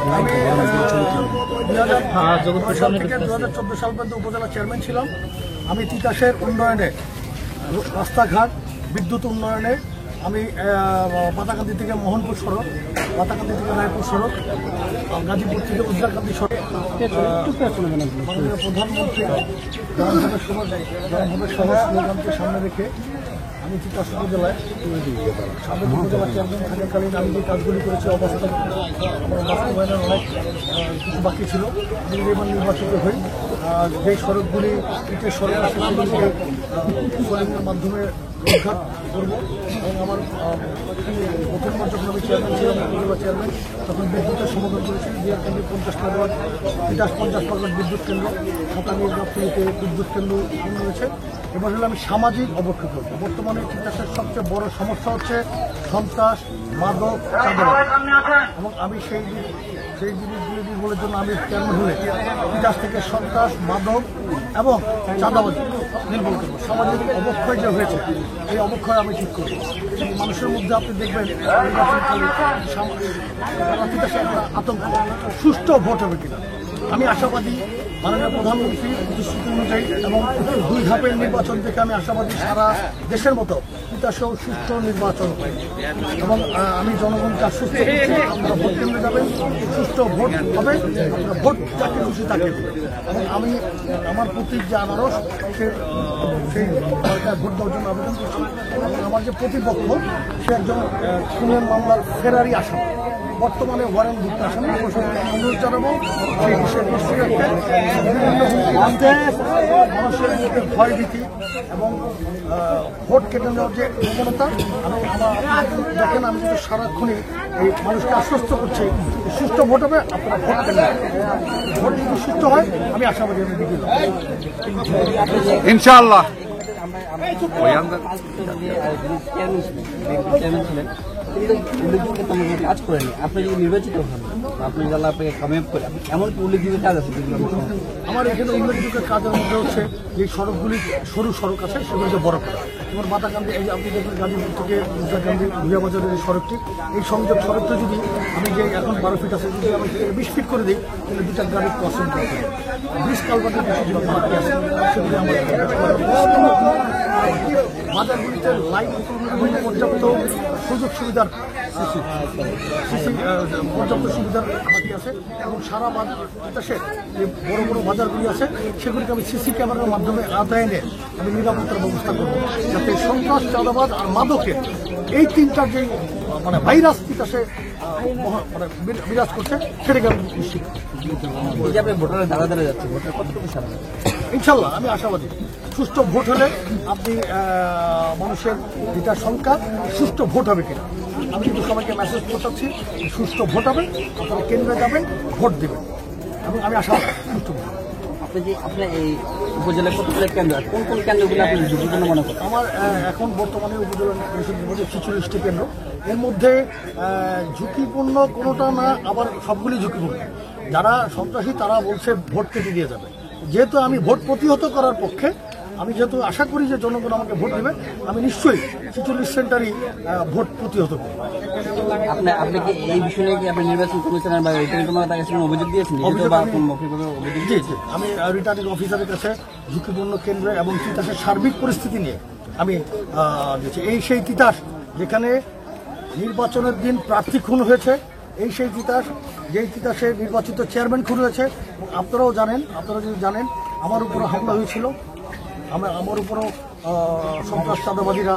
আমি 2014 থেকে 2014 সাল পর্যন্ত উপজেলা চেয়ারম্যান ছিলাম। আমি তিতাসের উন্নয়নে, রাস্তাঘাট, বিদ্যুৎ উন্নয়নে আমি পাতাকান্দি থেকে মোহনপুর সড়ক, পাতাকান্দি থেকে রায়পুর সড়ক, গাজীপুর থেকে উদ্দারকান্দি সড়ক, প্রধানমন্ত্রী গ্রামসভার স্লোগানকে সামনে রেখে আমি তিতাস উপজেলায় সাবেক উপজেলা চেয়ারম্যান থাকাকালীন আমি যে কাজগুলি করেছি অবস্থা আমার বাস্তবায়নের অনেক কিছু বাকি ছিল। আমি এবার নির্বাচিত হই। যে সড়কগুলি ইটের সড়ক আছে সেগুলিকে সোলিংয়ের মাধ্যমে উদ্ধার করবো। এবং আমার প্রথমবার যখন আমি চেয়ারম্যান ছিলাম, উপজেলা চেয়ারম্যান, তখন বিদ্যুতের সমাধান করেছি। বিহার কেন্দ্রে 50 মেগাওয়াট, তিতাস 50 মেগাওয়াট বিদ্যুৎ কেন্দ্র, সাতানির গাছতলিতে বিদ্যুৎ কেন্দ্র রয়েছে। এবার হলে আমি সামাজিক অবক্ষয় করব। বর্তমানে তিতাসের সবচেয়ে বড় সমস্যা হচ্ছে সন্ত্রাস, মাদক, চাঁদাবাজি। এবং আমি সেই জিনিসগুলোর জন্য আমি চেয়ারম্যান হলে তিতাস থেকে সন্ত্রাস, মাদক এবং চাঁদাবাজি নির্মূল করবো। সামাজিক অবক্ষয় যে হয়েছে, এই অবক্ষয় আমি ঠিক করবো। মানুষের মধ্যে আপনি দেখবেন তিতাসে একটা আতঙ্ক, সুষ্ঠু ভোট হবে কিনা। আমি আশাবাদী মাননীয় প্রধানমন্ত্রীর প্রতিশ্রুতি অনুযায়ী এবং 2 ধাপের নির্বাচন থেকে আমি আশাবাদী সারা দেশের মতো তিতাসেও সুষ্ঠু নির্বাচন পাই। এবং আমি জনগণকে আশ্বস্ত করছি, আপনারা ভোট কেন্দ্রে যাবেন, সুষ্ঠু ভোট হবে, আপনারা ভোট যাকে খুশি তাকে দেবেন। এবং আমি আমার প্রতীক যে আনারস, সেই সরকার ভোট দেওয়ার জন্য আবেদন করছি। এবং আমার যে প্রতিপক্ষ, সে একজন খুনের মামলার ফেরারি আসামি, বর্তমানে ওয়ারেন্ট ভুক্ত আসামি। অনুরোধ জানাবো সেই বিষয়ে মানুষের মধ্যে ভয় ভীতি এবং ভোট কেটে নেওয়ার যে প্রবণতা, আমি দেখেন আমি কিন্তু সারাক্ষণই এই মানুষকে আশ্বস্ত করছি সুষ্ঠু ভোট হবে, আপনারা ভোট কেন্দ্রে ভোট যদি সুষ্ঠু হয় আমি আশাবাদী আমি বিজয়ী ইনশাআল্লাহ। কাজ করেন, আপনি যদি নির্বাচিত হন, আপনি যারা আপনাকে কামিয়াব করে, এমন কি উল্লেখযোগ্য কাজ আছে যেগুলো আমার এখানে উল্লেখযোগ্য কাজের মধ্যে হচ্ছে যে সড়কগুলি সরু সড়ক আছে সেগুলিকে বড় করা। যেমন মাতাকান্দি, এই যে আপনি দেখবেন গাজীপুর থেকে উদ্দারকান্দি ভুইয়াবাজারের এই সড়কটি, এই সংযোগ সড়কটা যদি আমি যে এখন 12 ফিট আছে, যদি আমি 20 ফিট করে দিই, তাহলে 2টা গাড়ি ক্রসিং করতে হবে। ব্রিজ কালভার্টের যেগুলো বাকি আছে সেগুলি আমার বাজারগুলিতে লাইন পর্যাপ্ত সুযোগ সুবিধার পর্যাপ্ত সুবিধার বাকি আছে। এবং সারা তিতাসে যে বড় বড় বাজারগুলি আছে সেগুলিকে আমি সিসি ক্যামেরার মাধ্যমে আদায় এনে আমি নিরাপত্তার ব্যবস্থা করবো, যাতে সন্ত্রাস, চাঁদাবাজ আর মাদকের এই তিনটার যে মানে ভাইরাস তিতাসে মানে বিরাজ করছে সেটাকে আমি নিশ্চিত। ভোটারের দ্বারা দ্বারা যাচ্ছে, ভোটার কতটুকু সামনে ইনশাল্লাহ আমি আশাবাদী সুষ্ঠু ভোট হলে আপনি মানুষের যেটা সংখ্যা, সুষ্ঠু ভোট হবে কিনা। আমি কিন্তু সবাইকে মেসেজ পৌঁছাচ্ছি, সুষ্ঠু ভোট হবে, আপনারা কেন্দ্রে যাবেন, ভোট দেবেন। এবং আমি আশাবাদী সুষ্ঠু ভোট। আপনার এই উপজেলায় কতগুলো কেন্দ্র, কোন কোন কেন্দ্রগুলো আপনি ঝুঁকিপূর্ণ মনে করেন? আমার এখন বর্তমানে উপজেলা 46টি কেন্দ্র। এর মধ্যে ঝুঁকিপূর্ণ কোনোটা না, আবার সবগুলি ঝুঁকিপূর্ণ। যারা সন্ত্রাসী তারা বলছে ভোট কেটে দিয়ে যাবে। যেহেতু আমি ভোট প্রতিহত করার পক্ষে, আমি যেহেতু আশা করি যে জনগণ আমাকে ভোট দেবে, আমি নিশ্চয়ই 46 সেন্টারই ভোট প্রতিহত করব। আপনি কি এই বিষয়ে নিয়ে কি আপনি নির্বাচন কমিশনার বা রিটার্নিং কর্মকর্তার কাছে অভিযোগ দিয়েছেন? আমি রিটার্নিং অফিসারের কাছে ঝুঁকিপূর্ণ কেন্দ্র এবং তিতাসের সার্বিক পরিস্থিতি নিয়ে আমি দিয়েছি। এই সেই তিতাস যেখানে নির্বাচনের দিন প্রার্থী খুন হয়েছে, এই সেই তিতাস যেই তিতাসে নির্বাচিত চেয়ারম্যান খুন হয়েছে। আপনারাও জানেন, আপনারা যদি জানেন, আমার উপরও হামলা হয়েছিল, আমার উপরও সন্ত্রাস চাঁদাবাদীরা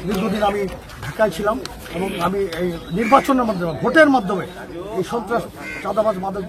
দীর্ঘদিন আমি ঢাকায় ছিলাম। এবং আমি এই নির্বাচনের মাধ্যমে, ভোটের মাধ্যমে এই সন্ত্রাস চাঁদাবাজ মাদক